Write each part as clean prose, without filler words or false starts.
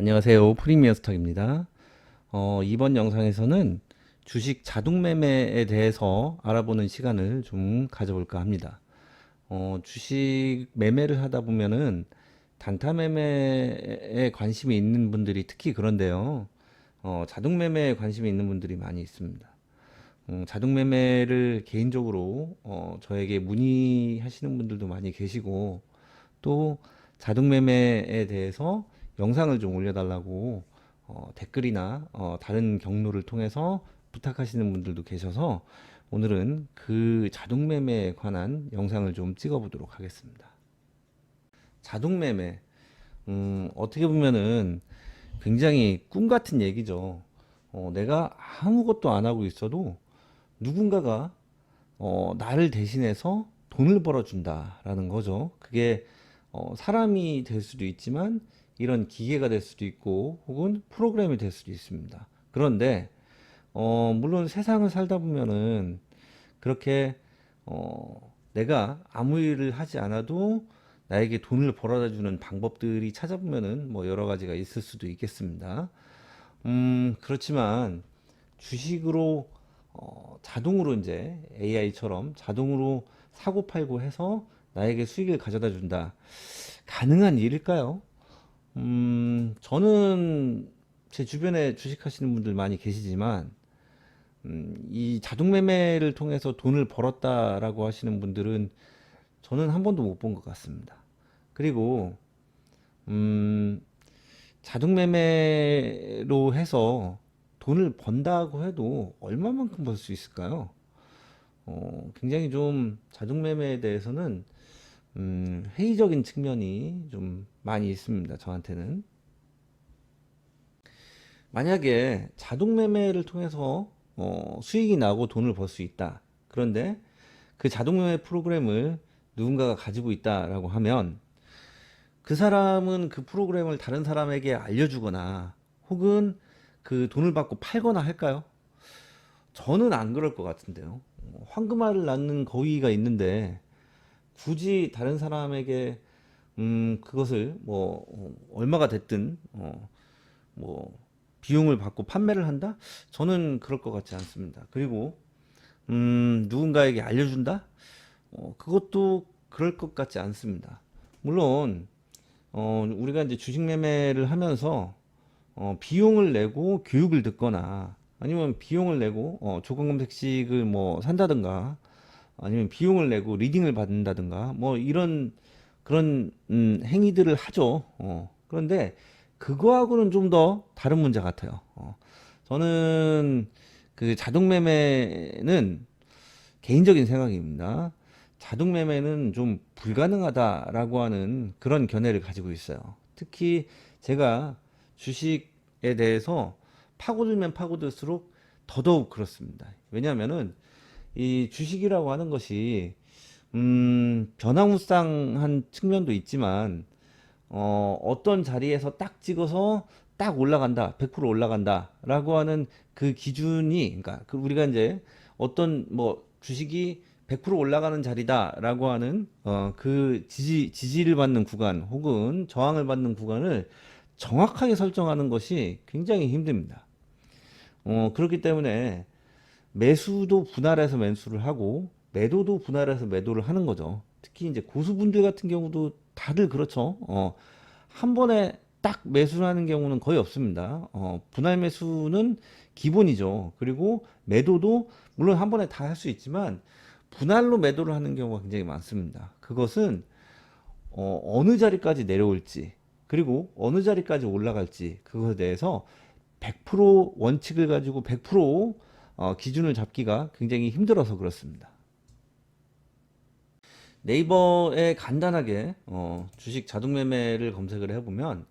안녕하세요. 프리미어 스탁입니다. 이번 영상에서는 주식 자동 매매에 대해서 알아보는 시간을 좀 가져볼까 합니다. 주식 매매를 하다 보면은 단타 매매에 관심이 있는 분들이 특히 그런데요. 자동 매매에 관심이 있는 분들이 많이 있습니다. 자동 매매를 개인적으로 저에게 문의하시는 분들도 많이 계시고 또 자동 매매에 대해서 영상을 좀 올려달라고 댓글이나 다른 경로를 통해서 부탁하시는 분들도 계셔서 오늘은 그 자동 매매에 관한 영상을 좀 찍어 보도록 하겠습니다. 자동 매매, 어떻게 보면은 굉장히 꿈 같은 얘기죠. 내가 아무것도 안 하고 있어도 누군가가 나를 대신해서 돈을 벌어준다라는 거죠. 그게 사람이 될 수도 있지만 이런 기계가 될 수도 있고 혹은 프로그램이 될 수도 있습니다. 그런데 물론 세상을 살다 보면은 그렇게 내가 아무 일을 하지 않아도 나에게 돈을 벌어다 주는 방법들이 찾아보면은 뭐 여러 가지가 있을 수도 있겠습니다. 그렇지만 주식으로 자동으로 이제 AI처럼 자동으로 사고 팔고 해서 나에게 수익을 가져다 준다. 가능한 일일까요? 저는 제 주변에 주식하시는 분들 많이 계시지만, 이 자동 매매를 통해서 돈을 벌었다라고 하시는 분들은 저는 한 번도 못 본 것 같습니다. 그리고, 음, 자동 매매로 해서 돈을 번다고 해도 얼마만큼 벌 수 있을까요? 굉장히 좀 자동 매매에 대해서는 회의적인 측면이 좀 많이 있습니다. 저한테는. 만약에 자동 매매를 통해서 수익이 나고 돈을 벌 수 있다. 그런데 그 자동 매매 프로그램을 누군가가 가지고 있다라고 하면 그 사람은 그 프로그램을 다른 사람에게 알려주거나 혹은 그 돈을 받고 팔거나 할까요? 저는 안 그럴 것 같은데요. 황금알을 낳는 거위가 있는데 굳이 다른 사람에게 그것을 뭐 얼마가 됐든 뭐 비용을 받고 판매를 한다? 저는 그럴 것 같지 않습니다. 그리고 누군가에게 알려준다? 그것도 그럴 것 같지 않습니다. 물론 우리가 이제 주식 매매를 하면서 비용을 내고 교육을 듣거나 아니면 비용을 내고 조건 검색식을 뭐 산다든가 아니면 비용을 내고 리딩을 받는다든가 뭐 이런 그런 행위들을 하죠. 그런데 그거하고는 좀 더 다른 문제 같아요. 저는 그 자동 매매는 개인적인 생각입니다. 자동 매매는 좀 불가능하다라고 하는 그런 견해를 가지고 있어요. 특히 제가 주식에 대해서 파고들면 파고들수록 더더욱 그렇습니다. 왜냐하면은 이 주식이라고 하는 것이 변화무쌍한 측면도 있지만 어떤 자리에서 딱 찍어서 딱 올라간다, 100% 올라간다라고 하는 그 기준이, 그러니까 그 우리가 이제 어떤 뭐 주식이 100% 올라가는 자리다라고 하는 그 지지를 받는 구간 혹은 저항을 받는 구간을 정확하게 설정하는 것이 굉장히 힘듭니다. 그렇기 때문에 매수도 분할해서 매수를 하고 매도도 분할해서 매도를 하는 거죠. 특히 이제 고수분들 같은 경우도 다들 그렇죠. 한 번에 딱 매수를 하는 경우는 거의 없습니다. 분할 매수는 기본이죠. 그리고 매도도 물론 한 번에 다 할 수 있지만 분할로 매도를 하는 경우가 굉장히 많습니다. 그것은 어느 자리까지 내려올지 그리고 어느 자리까지 올라갈지 그것에 대해서 100% 원칙을 가지고 100% 기준을 잡기가 굉장히 힘들어서 그렇습니다. 네이버에 간단하게 주식 자동 매매를 검색을 해보면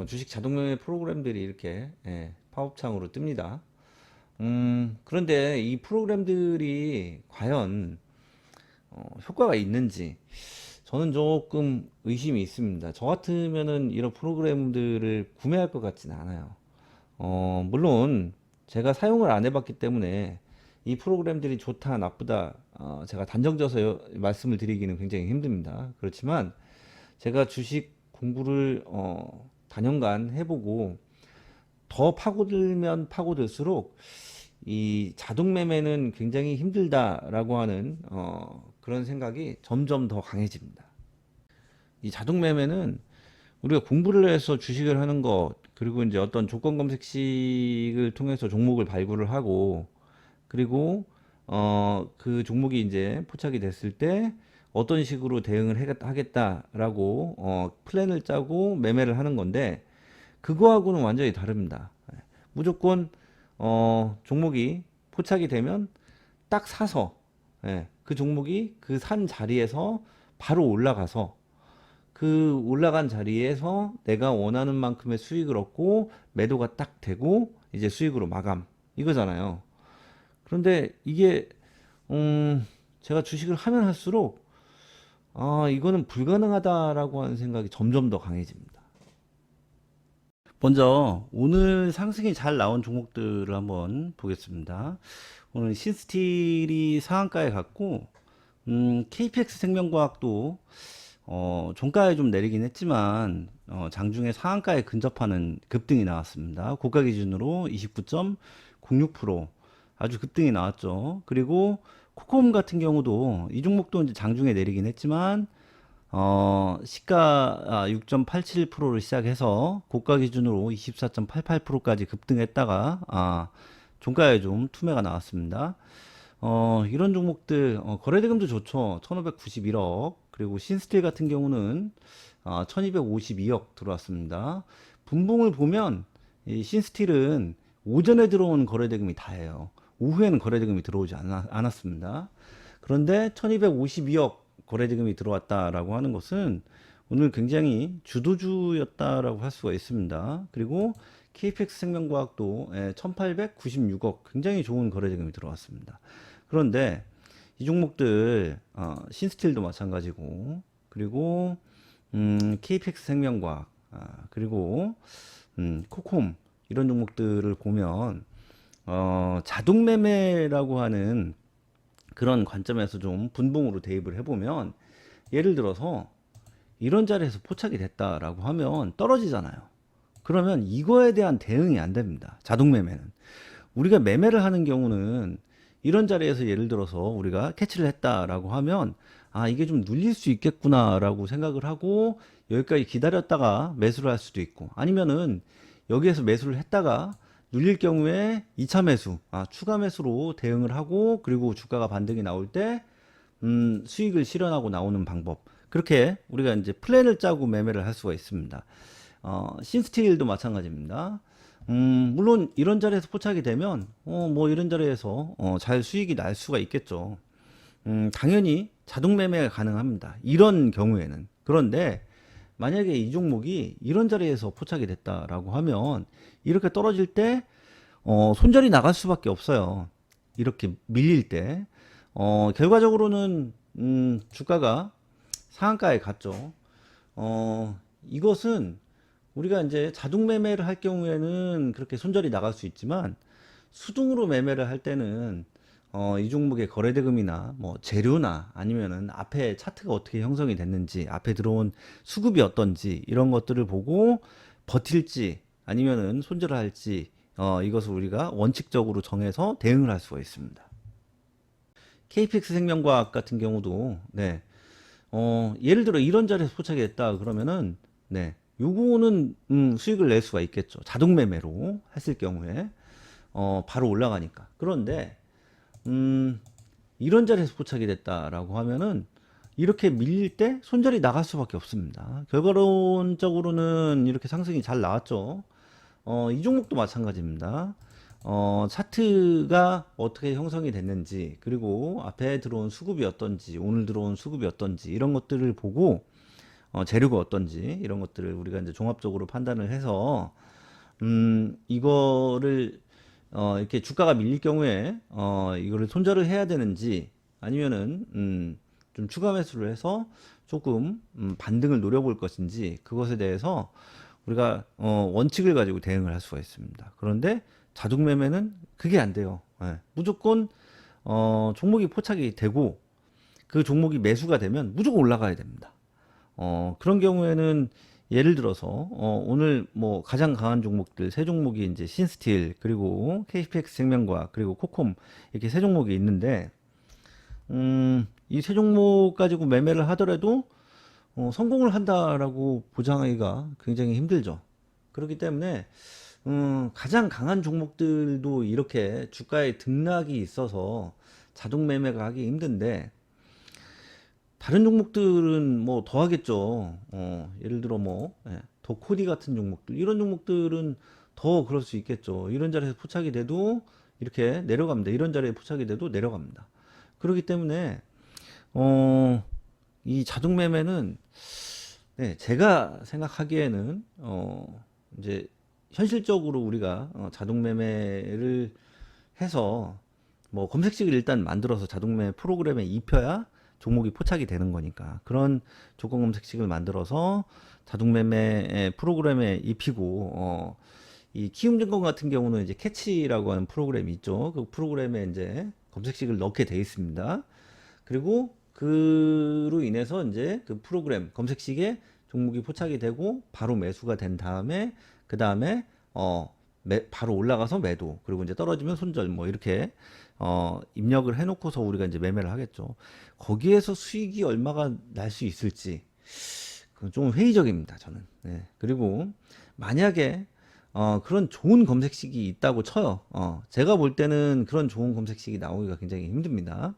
주식 자동 매매 프로그램들이 이렇게 팝업창으로 뜹니다. 그런데 이 프로그램들이 과연 효과가 있는지 저는 조금 의심이 있습니다. 저 같으면은 이런 프로그램들을 구매할 것 같지는 않아요. 물론 제가 사용을 안 해봤기 때문에 이 프로그램들이 좋다, 나쁘다, 제가 단정져서 말씀을 드리기는 굉장히 힘듭니다. 그렇지만 제가 주식 공부를 4년간 해보고 더 파고들면 파고들수록 이 자동 매매는 굉장히 힘들다라고 하는 그런 생각이 점점 더 강해집니다. 이 자동 매매는 우리가 공부를 해서 주식을 하는 것, 그리고 이제 어떤 조건 검색식을 통해서 종목을 발굴을 하고, 그리고 그 종목이 이제 포착이 됐을 때 어떤 식으로 대응을 하겠다라고 플랜을 짜고 매매를 하는 건데, 그거하고는 완전히 다릅니다. 무조건 종목이 포착이 되면 딱 사서, 그 종목이 그 산 자리에서 바로 올라가서 그 올라간 자리에서 내가 원하는 만큼의 수익을 얻고 매도가 딱 되고 이제 수익으로 마감, 이거잖아요. 그런데 이게 제가 주식을 하면 할수록 이거는 불가능하다라고 하는 생각이 점점 더 강해집니다. 먼저 오늘 상승이 잘 나온 종목들을 한번 보겠습니다. 오늘 신스틸이 상한가에 갔고, KPX 생명과학도 종가에 좀 내리긴 했지만 장중에 상한가에 근접하는 급등이 나왔습니다. 고가 기준으로 29.06% 아주 급등이 나왔죠. 그리고 코콤 같은 경우도 이 종목도 이제 장중에 내리긴 했지만 시가 6.87%를 시작해서 고가 기준으로 24.88%까지 급등했다가 종가에 좀 투매가 나왔습니다. 이런 종목들 거래대금도 좋죠. 1591억. 그리고 신스틸 같은 경우는 1252억 들어왔습니다. 분봉을 보면 이 신스틸은 오전에 들어온 거래대금이 다예요. 오후에는 거래대금이 들어오지 않았습니다. 그런데 1252억 거래대금이 들어왔다라고 하는 것은 오늘 굉장히 주도주였다라고 할 수가 있습니다. 그리고 KPX 생명과학도 1896억, 굉장히 좋은 거래대금이 들어왔습니다. 그런데 이 종목들 신스틸도 마찬가지고, 그리고 KPX 생명과학, 그리고 코콤, 이런 종목들을 보면 자동 매매라고 하는 그런 관점에서 좀 분봉으로 대입을 해보면, 예를 들어서 이런 자리에서 포착이 됐다라고 하면 떨어지잖아요. 그러면 이거에 대한 대응이 안 됩니다. 자동 매매는. 우리가 매매를 하는 경우는 이런 자리에서 예를 들어서 우리가 캐치를 했다라고 하면 이게 좀 눌릴 수 있겠구나라고 생각을 하고 여기까지 기다렸다가 매수를 할 수도 있고, 아니면은 여기에서 매수를 했다가 눌릴 경우에 2차 매수, 추가 매수로 대응을 하고, 그리고 주가가 반등이 나올 때 수익을 실현하고 나오는 방법, 그렇게 우리가 이제 플랜을 짜고 매매를 할 수가 있습니다. 신스틸도 마찬가지입니다. 물론 이런 자리에서 포착이 되면 뭐 이런 자리에서 잘 수익이 날 수가 있겠죠. 당연히 자동 매매가 가능합니다. 이런 경우에는. 그런데 만약에 이 종목이 이런 자리에서 포착이 됐다라고 하면 이렇게 떨어질 때 손절이 나갈 수밖에 없어요. 이렇게 밀릴 때 결과적으로는 주가가 상한가에 갔죠. 이것은 우리가 이제 자동 매매를 할 경우에는 그렇게 손절이 나갈 수 있지만, 수동으로 매매를 할 때는 이 종목의 거래대금이나 뭐 재료나 아니면은 앞에 차트가 어떻게 형성이 됐는지, 앞에 들어온 수급이 어떤지, 이런 것들을 보고 버틸지 아니면은 손절을 할지 이것을 우리가 원칙적으로 정해서 대응을 할 수가 있습니다. KPX 생명과학 같은 경우도 예를 들어 이런 자리에서 포착이 됐다 그러면은 요거는 수익을 낼 수가 있겠죠. 자동 매매로 했을 경우에 바로 올라가니까. 그런데 이런 자리에서 포착이 됐다라고 하면은 이렇게 밀릴 때 손절이 나갈 수밖에 없습니다. 결과론적으로는 이렇게 상승이 잘 나왔죠. 이 종목도 마찬가지입니다. 차트가 어떻게 형성이 됐는지, 그리고 앞에 들어온 수급이 어떤지, 오늘 들어온 수급이 어떤지, 이런 것들을 보고 재료가 어떤지, 이런 것들을 우리가 이제 종합적으로 판단을 해서 이거를 이렇게 주가가 밀릴 경우에 이거를 손절을 해야 되는지, 아니면은 좀 추가 매수를 해서 조금 반등을 노려볼 것인지, 그것에 대해서 우리가 원칙을 가지고 대응을 할 수가 있습니다. 그런데 자동 매매는 그게 안 돼요. 무조건 종목이 포착이 되고 그 종목이 매수가 되면 무조건 올라가야 됩니다. 그런 경우에는 예를 들어서 오늘 뭐 가장 강한 종목들 세 종목이 이제 신스틸 그리고 KPX 생명과학 그리고 코콤 이렇게 세 종목이 있는데 이 세 종목 가지고 매매를 하더라도 성공을 한다라고 보장하기가 굉장히 힘들죠. 그렇기 때문에 가장 강한 종목들도 이렇게 주가의 등락이 있어서 자동 매매가 하기 힘든데 다른 종목들은 뭐 더 하겠죠. 예를 들어 뭐 도코디 같은 종목들 이런 종목들은 더 그럴 수 있겠죠. 이런 자리에서 포착이 돼도 이렇게 내려갑니다. 이런 자리에 포착이 돼도 내려갑니다. 그렇기 때문에 어, 이 자동 매매는 네, 제가 생각하기에는 이제 현실적으로 우리가 자동 매매를 해서 뭐 검색식을 일단 만들어서 자동매매 프로그램에 입혀야 종목이 포착이 되는 거니까 그런 조건 검색식을 만들어서 자동매매 프로그램에 입히고 이 키움증권 같은 경우는 이제 캐치라고 하는 프로그램이 있죠. 그 프로그램에 이제 검색식을 넣게 돼 있습니다. 그리고 그로 인해서 이제 그 프로그램 검색식에 종목이 포착이 되고 바로 매수가 된 다음에 그 다음에 바로 올라가서 매도 그리고 이제 떨어지면 손절 뭐 이렇게 입력을 해놓고서 우리가 이제 매매를 하겠죠. 거기에서 수익이 얼마가 날 수 있을지 그건 좀 회의적입니다 저는. 네. 그리고 만약에 그런 좋은 검색식이 있다고 쳐요. 제가 볼 때는 그런 좋은 검색식이 나오기가 굉장히 힘듭니다.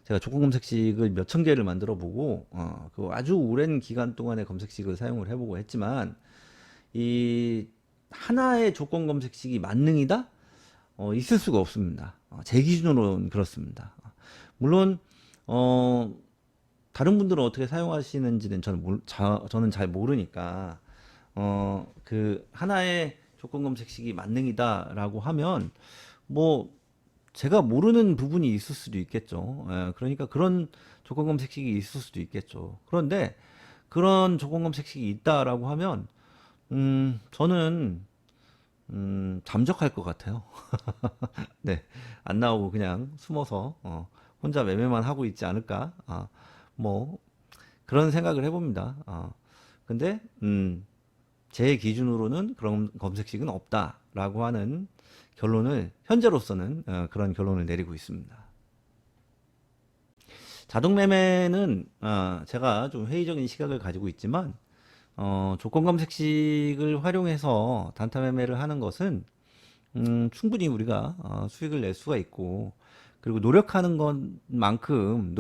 제가 조건 검색식을 몇 천 개를 만들어 보고 그 아주 오랜 기간 동안의 검색식을 사용을 해보고 했지만 이 하나의 조건 검색식이 만능이다? 있을 수가 없습니다. 제 기준으로는 그렇습니다. 물론 다른 분들은 어떻게 사용하시는지는 저는 잘 모르니까 그 하나의 조건 검색식이 만능이다라고 하면 뭐 제가 모르는 부분이 있을 수도 있겠죠. 그러니까 그런 조건 검색식이 있을 수도 있겠죠. 그런데 그런 조건 검색식이 있다라고 하면 저는 잠적할 것 같아요. 네, 안 나오고 그냥 숨어서 혼자 매매만 하고 있지 않을까? 뭐 그런 생각을 해봅니다. 근데 제 기준으로는 그런 검색식은 없다라고 하는 결론을 현재로서는 그런 결론을 내리고 있습니다. 자동 매매는 제가 좀 회의적인 시각을 가지고 있지만 조건 검색식을 활용해서 단타 매매를 하는 것은 충분히 우리가 수익을 낼 수가 있고 그리고 노력하는 만큼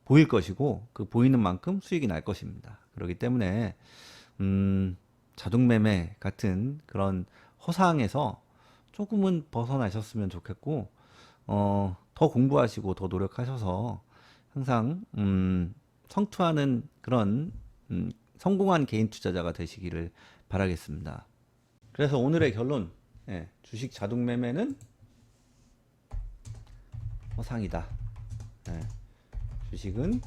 보일 것이고 그 보이는 만큼 수익이 날 것입니다. 그렇기 때문에 자동 매매 같은 그런 허상에서 조금은 벗어나셨으면 좋겠고 더 공부하시고 더 노력하셔서 항상 성투하는 그런 성공한 개인 투자자가 되시기를 바라겠습니다. 그래서 오늘의 결론, 주식 자동 매매는 허상이다. 주식은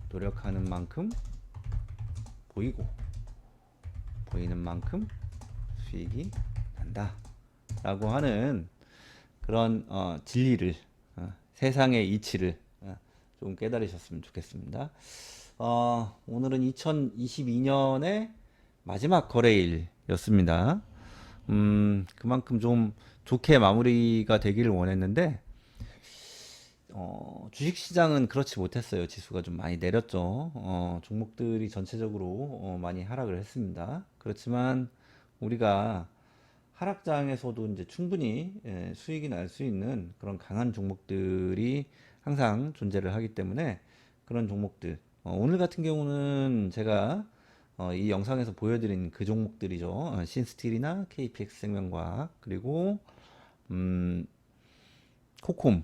노력하는 만큼 보이고 보이는 만큼 수익이 난다 라고 하는 그런 진리를 세상의 이치를 좀 깨달으셨으면 좋겠습니다. 오늘은 2022년의 마지막 거래일이었습니다. 그만큼 좀 좋게 마무리가 되기를 원했는데 주식시장은 그렇지 못했어요. 지수가 좀 많이 내렸죠. 종목들이 전체적으로 많이 하락을 했습니다. 그렇지만 우리가 하락장에서도 이제 충분히 수익이 날 수 있는 그런 강한 종목들이 항상 존재를 하기 때문에 그런 종목들 오늘 같은 경우는 제가 이 영상에서 보여드린 그 종목들이죠. 신스틸이나 KPX 생명과학 그리고 코콤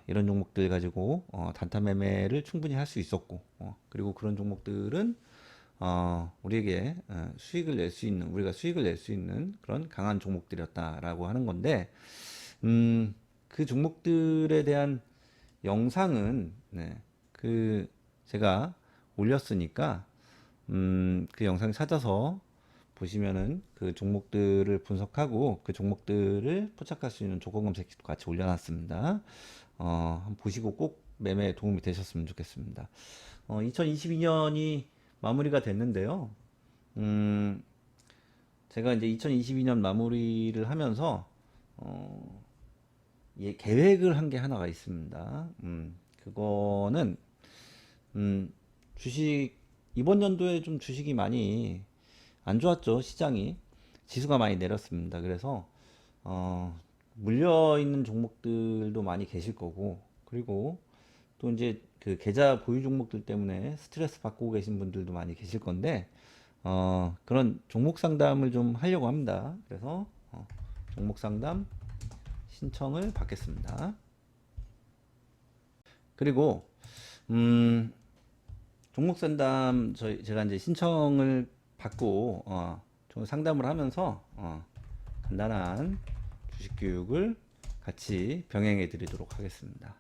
이런 종목들 가지고 단타 매매를 충분히 할 수 있었고 그리고 그런 종목들은 우리에게 우리가 수익을 낼 수 있는 그런 강한 종목들이었다라고 하는 건데 그 종목들에 대한 영상은 제가 올렸으니까 그 영상 찾아서 보시면은 그 종목들을 분석하고 그 종목들을 포착할 수 있는 조건 검색도 같이 올려놨습니다. 한번 보시고 꼭 매매에 도움이 되셨으면 좋겠습니다. 2022년이 마무리가 됐는데요. 음, 제가 이제 2022년 마무리를 하면서 예, 계획을 한 게 하나가 있습니다. 그거는 주식 이번 연도에 좀 주식이 많이 안 좋았죠. 시장이 지수가 많이 내렸습니다. 그래서 물려 있는 종목들도 많이 계실 거고, 그리고 또 이제 그 계좌 보유 종목들 때문에 스트레스 받고 계신 분들도 많이 계실 건데, 그런 종목 상담을 좀 하려고 합니다. 그래서 종목 상담 신청을 받겠습니다. 그리고 종목 상담 제가 이제 신청을 받고 좀 상담을 하면서 간단한 주식 교육을 같이 병행해 드리도록 하겠습니다.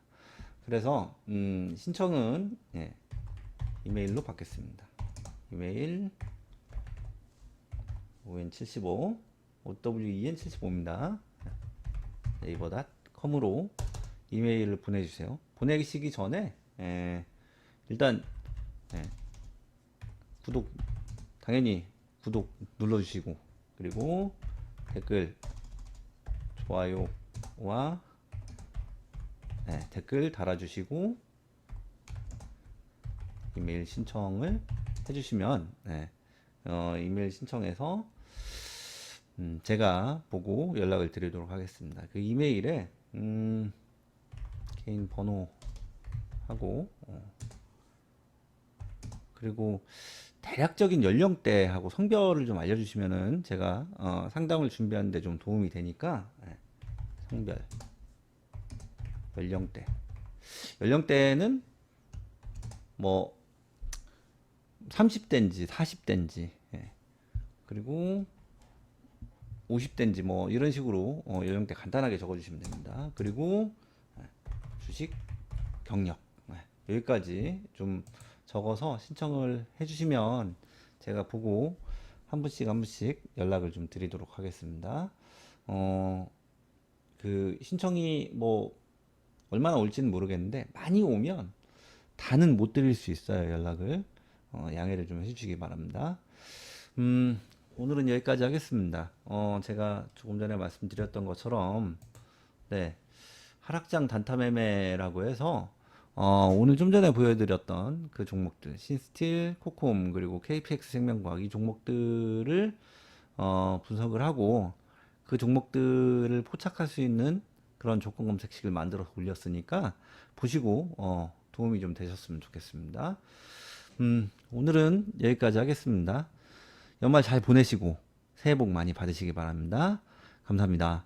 그래서 신청은 예, 이메일로 받겠습니다. 이메일 on75 owen75입니다. 네이버.com으로 이메일을 보내주세요. 보내시기 전에 일단 구독 당연히 구독 눌러주시고, 그리고 댓글 좋아요와 댓글 달아주시고 이메일 신청을 해주시면 이메일 신청해서 제가 보고 연락을 드리도록 하겠습니다. 그 이메일에 개인 번호하고 그리고 대략적인 연령대하고 성별을 좀 알려주시면은 제가 상담을 준비하는데 좀 도움이 되니까. 성별, 연령대는 뭐 30대인지 40대인지 그리고 50대인지 뭐 이런 식으로 연령대 간단하게 적어주시면 됩니다. 그리고 주식 경력 여기까지 좀 적어서 신청을 해주시면 제가 보고 한 분씩 연락을 좀 드리도록 하겠습니다. 그 신청이 뭐 얼마나 올지는 모르겠는데 많이 오면 다는 못 드릴 수 있어요. 연락을 양해를 좀 해주시기 바랍니다. 오늘은 여기까지 하겠습니다. 제가 조금 전에 말씀드렸던 것처럼 네, 하락장 단타 매매라고 해서 오늘 좀 전에 보여드렸던 그 종목들 신스틸, 코콤 그리고 KPX 생명과학 이 종목들을 분석을 하고 그 종목들을 포착할 수 있는 그런 조건 검색식을 만들어서 올렸으니까 보시고 도움이 좀 되셨으면 좋겠습니다. 오늘은 여기까지 하겠습니다. 연말 잘 보내시고 새해 복 많이 받으시기 바랍니다. 감사합니다.